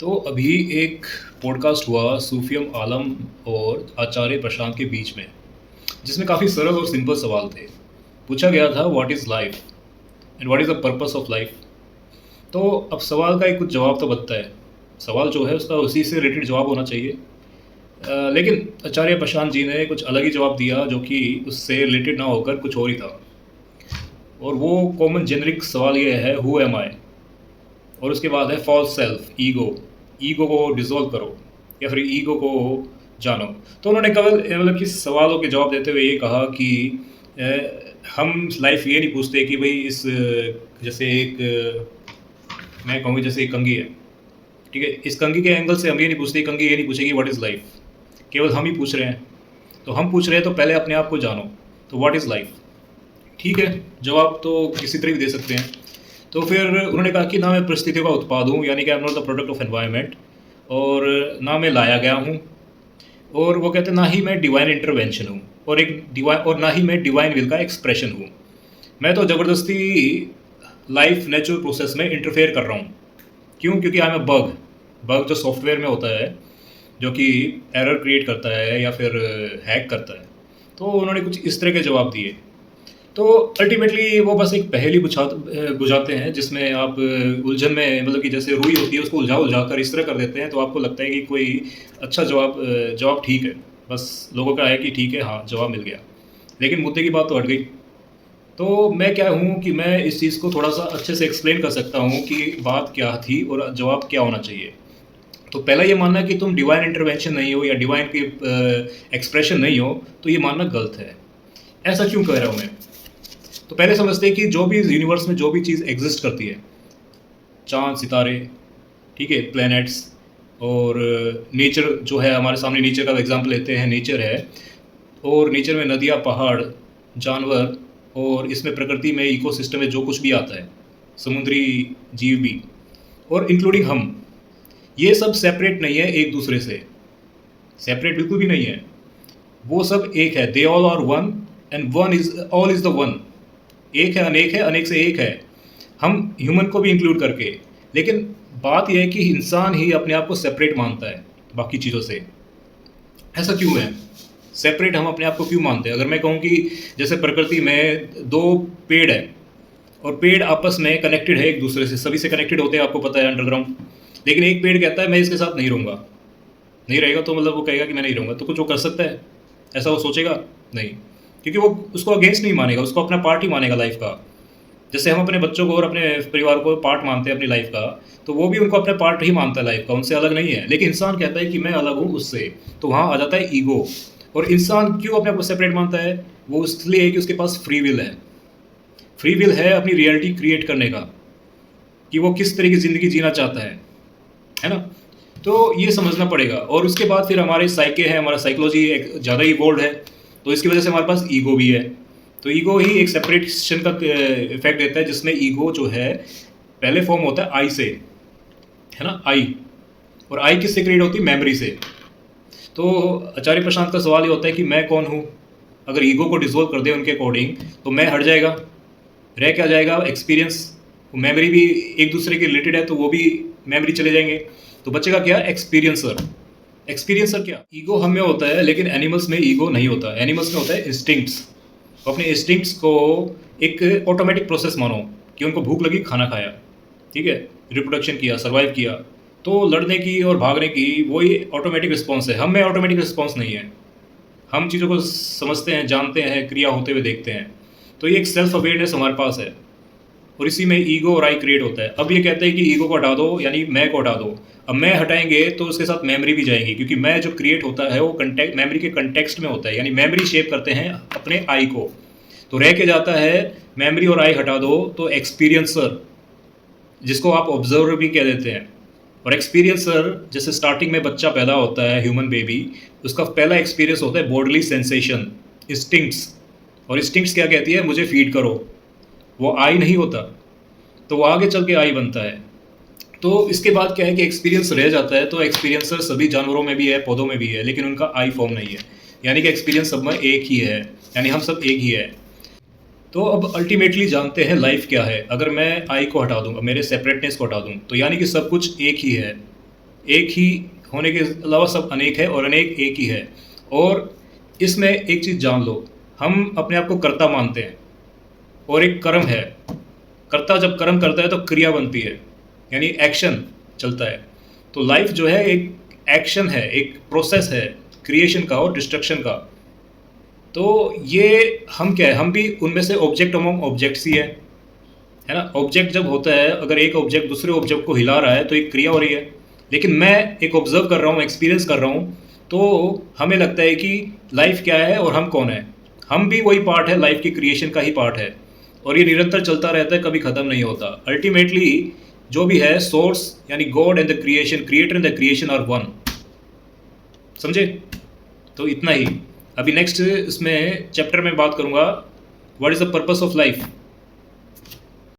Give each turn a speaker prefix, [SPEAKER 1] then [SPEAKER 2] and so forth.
[SPEAKER 1] तो अभी एक पॉडकास्ट हुआ सूफियम आलम और आचार्य प्रशांत के बीच में, जिसमें काफ़ी सरल और सिंपल सवाल थे। पूछा गया था what is life and what is the purpose of life. तो अब सवाल का एक कुछ जवाब तो बनता है। सवाल जो है उसका उसी से रिलेटेड जवाब होना चाहिए। लेकिन आचार्य प्रशांत जी ने कुछ अलग ही जवाब दिया जो कि उससे रिलेटेड ना होकर कुछ और ही था। और वो कॉमन जेनरिक सवाल ये है, हु एम आई। और उसके बाद है फॉल्स सेल्फ, ईगो। ईगो को डिसॉल्व करो या फिर ईगो को जानो। तो उन्होंने केवल मतलब कि सवालों के जवाब देते हुए ये कहा कि हम लाइफ ये नहीं पूछते कि भाई जैसे एक मैं कहूँ जैसे एक कंघी है, ठीक है। इस कंघी के एंगल से हम ये नहीं पूछते, कंघी ये नहीं पूछेगी व्हाट इज़ लाइफ। केवल हम ही पूछ रहे हैं। तो हम पूछ रहे हैं तो पहले अपने आप को जानो। तो व्हाट इज़ लाइफ, ठीक है। जवाब तो किसी तरह भी दे सकते हैं। तो फिर उन्होंने कहा कि ना मैं परिस्थितियों का उत्पाद हूँ, यानी कि I am not the product of environment, और ना मैं लाया गया हूँ। और वो कहते हैं ना ही मैं डिवाइन इंटरवेंशन हूँ, और ना ही मैं डिवाइन विल का एक्सप्रेशन हूँ। मैं तो ज़बरदस्ती लाइफ नेचुरल प्रोसेस में इंटरफेयर कर रहा हूँ। क्यों? क्योंकि I am a bug. Bug जो सॉफ्टवेयर में होता है, जो कि एरर क्रिएट करता है या फिर हैक करता है। तो उन्होंने कुछ इस तरह के जवाब दिए। तो अल्टीमेटली वो बस एक पहेली बुझाते हैं, जिसमें आप उलझन में, मतलब कि जैसे रुई होती है उसको उलझा उलझा कर इस तरह कर देते हैं, तो आपको लगता है कि कोई अच्छा जवाब ठीक है। बस लोगों का है कि ठीक है, हाँ जवाब मिल गया। लेकिन मुद्दे की बात तो हट गई। तो मैं क्या हूँ कि मैं इस चीज़ को थोड़ा सा अच्छे से एक्सप्लेन कर सकता हूँ कि बात क्या थी और जवाब क्या होना चाहिए। तो पहला ये मानना कि तुम डिवाइन इंटरवेंशन नहीं हो या डिवाइन की एक्सप्रेशन नहीं हो, तो ये मानना गलत है। ऐसा क्यों कह रहा हूँ मैं? तो पहले समझते हैं कि जो भी यूनिवर्स में जो भी चीज़ एग्जिस्ट करती है, चांद सितारे, ठीक है, प्लैनेट्स, और नेचर जो है हमारे सामने, नेचर का एग्जांपल लेते हैं, नेचर है। और नेचर में नदियाँ, पहाड़, जानवर, और इसमें प्रकृति में इकोसिस्टम में जो कुछ भी आता है, समुद्री जीव भी, और इंक्लूडिंग हम, ये सब सेपरेट नहीं है एक दूसरे से। सेपरेट बिल्कुल भी नहीं है। वो सब एक है। They all are one, and one is all is the one. एक है, अनेक है, अनेक से एक है। हम ह्यूमन को भी इंक्लूड करके। लेकिन बात यह है कि इंसान ही अपने आप को सेपरेट मानता है बाकी चीज़ों से। ऐसा क्यों है? सेपरेट हम अपने आप को क्यों मानते हैं? अगर मैं कहूँ कि जैसे प्रकृति में दो पेड़ है, और पेड़ आपस में कनेक्टेड है एक दूसरे से, सभी से कनेक्टेड होते हैं, आपको पता है, अंडरग्राउंड। लेकिन एक पेड़ कहता है मैं इसके साथ नहीं रहूँगा। नहीं रहेगा तो मतलब वो कहेगा कि मैं नहीं रहूँगा, तो कुछ वो कर सकता है? ऐसा वो सोचेगा? नहीं। क्योंकि वो उसको अगेंस्ट नहीं मानेगा, उसको अपना पार्ट ही मानेगा लाइफ का। जैसे हम अपने बच्चों को और अपने परिवार को पार्ट मानते हैं अपनी लाइफ का, तो वो भी उनको अपने पार्ट ही मानता है लाइफ का, उनसे अलग नहीं है। लेकिन इंसान कहता है कि मैं अलग हूँ उससे। तो वहाँ आ जाता है ईगो। और इंसान क्यों अपने आप को सेपरेट मानता है? वो इसलिए है कि उसके पास फ्री विल है। फ्री विल है अपनी रियलिटी क्रिएट करने का, कि वो किस तरह की ज़िंदगी जीना चाहता है ना। तो ये समझना पड़ेगा। और उसके बाद फिर हमारे साइके हैं, हमारा साइकोलॉजी एक ज़्यादा ही इवोल्व है, तो इसकी वजह से हमारे पास ईगो भी है। तो ईगो ही एक सेपरेशन का इफेक्ट देता है, जिसमें ईगो जो है पहले फॉर्म होता है आई से, है ना, आई। और आई किससे क्रिएट होती है? मेमोरी से। तो आचार्य प्रशांत का सवाल ये होता है कि मैं कौन हूँ? अगर ईगो को डिसॉल्व कर दे उनके अकॉर्डिंग, तो मैं हट जाएगा। रह क्या जाएगा? एक्सपीरियंस। मेमोरी भी एक दूसरे के रिलेटेड है, तो वो भी मेमोरी चले जाएंगे। तो बचेगा क्या? एक्सपीरियंसर। एक्सपीरियंसर क्या? ईगो हम में होता है, लेकिन एनिमल्स में ईगो नहीं होता। एनिमल्स में होता है इंस्टिंक्ट्स। तो अपने इंस्टिंक्ट्स को एक ऑटोमेटिक प्रोसेस मानो, कि उनको भूख लगी, खाना खाया, ठीक है, रिप्रोडक्शन किया, सर्वाइव किया। तो लड़ने की और भागने की वही ऑटोमेटिक रिस्पॉन्स है। हम में ऑटोमेटिक रिस्पॉन्स नहीं है। हम चीज़ों को समझते हैं, जानते हैं, क्रिया होते हुए देखते हैं। तो ये एक सेल्फ अवेयरनेस हमारे पास है, और इसी में ईगो और आई क्रिएट होता है। अब ये कहते हैं कि ईगो को हटा दो, यानी मैं को हटा दो। अब मैं हटाएंगे तो उसके साथ मेमोरी भी जाएगी, क्योंकि मैं जो क्रिएट होता है वो कंटेक्ट मेमोरी के कंटेक्स्ट में होता है, यानी मेमोरी शेप करते हैं अपने आई को। तो रह के जाता है मेमोरी, और आई हटा दो तो एक्सपीरियंसर, जिसको आप ऑब्जर्वर भी कह देते हैं। और एक्सपीरियंसर, जैसे स्टार्टिंग में बच्चा पैदा होता है, ह्यूमन बेबी, उसका पहला एक्सपीरियंस होता है बॉडली सेंसेशन, इंस्टिंक्ट्स। और इंस्टिंक्ट्स क्या कहती है? मुझे फीड करो। वो आई नहीं होता। तो वो आगे चल के आई बनता है। तो इसके बाद क्या है कि एक्सपीरियंस रह जाता है। तो एक्सपीरियंसर सभी जानवरों में भी है, पौधों में भी है, लेकिन उनका आई फॉर्म नहीं है। यानी कि एक्सपीरियंस सब में एक ही है, यानी हम सब एक ही है। तो अब अल्टीमेटली जानते हैं लाइफ क्या है। अगर मैं आई को हटा दूँ, मेरे सेपरेटनेस को हटा दूँ, तो यानी कि सब कुछ एक ही है। एक ही होने के अलावा सब अनेक है और अनेक एक ही है। और इसमें एक चीज़ जान लो, हम अपने आप को कर्ता मानते हैं और एक कर्म है। कर्ता जब कर्म करता है तो क्रिया बनती है, यानी एक्शन चलता है। तो लाइफ जो है एक एक्शन है, एक प्रोसेस है क्रिएशन का और डिस्ट्रक्शन का। तो ये हम क्या है, हम भी उनमें से ऑब्जेक्ट अमॉन्ग ऑब्जेक्ट्स ही है ना। ऑब्जेक्ट जब होता है, अगर एक ऑब्जेक्ट दूसरे ऑब्जेक्ट को हिला रहा है तो एक क्रिया हो रही है, लेकिन मैं एक ऑब्जर्व कर रहा हूँ, एक्सपीरियंस कर रहा हूँ, तो हमें लगता है कि लाइफ क्या है और हम कौन है। हम भी वही पार्ट है, लाइफ की क्रिएशन का ही पार्ट है, और ये निरंतर चलता रहता है, कभी ख़त्म नहीं होता। अल्टीमेटली जो भी है, सोर्स यानी God and the creation, creator and the creation are one. समझे? तो इतना ही। अभी नेक्स्ट इसमें चैप्टर में बात करूँगा what is the purpose of life.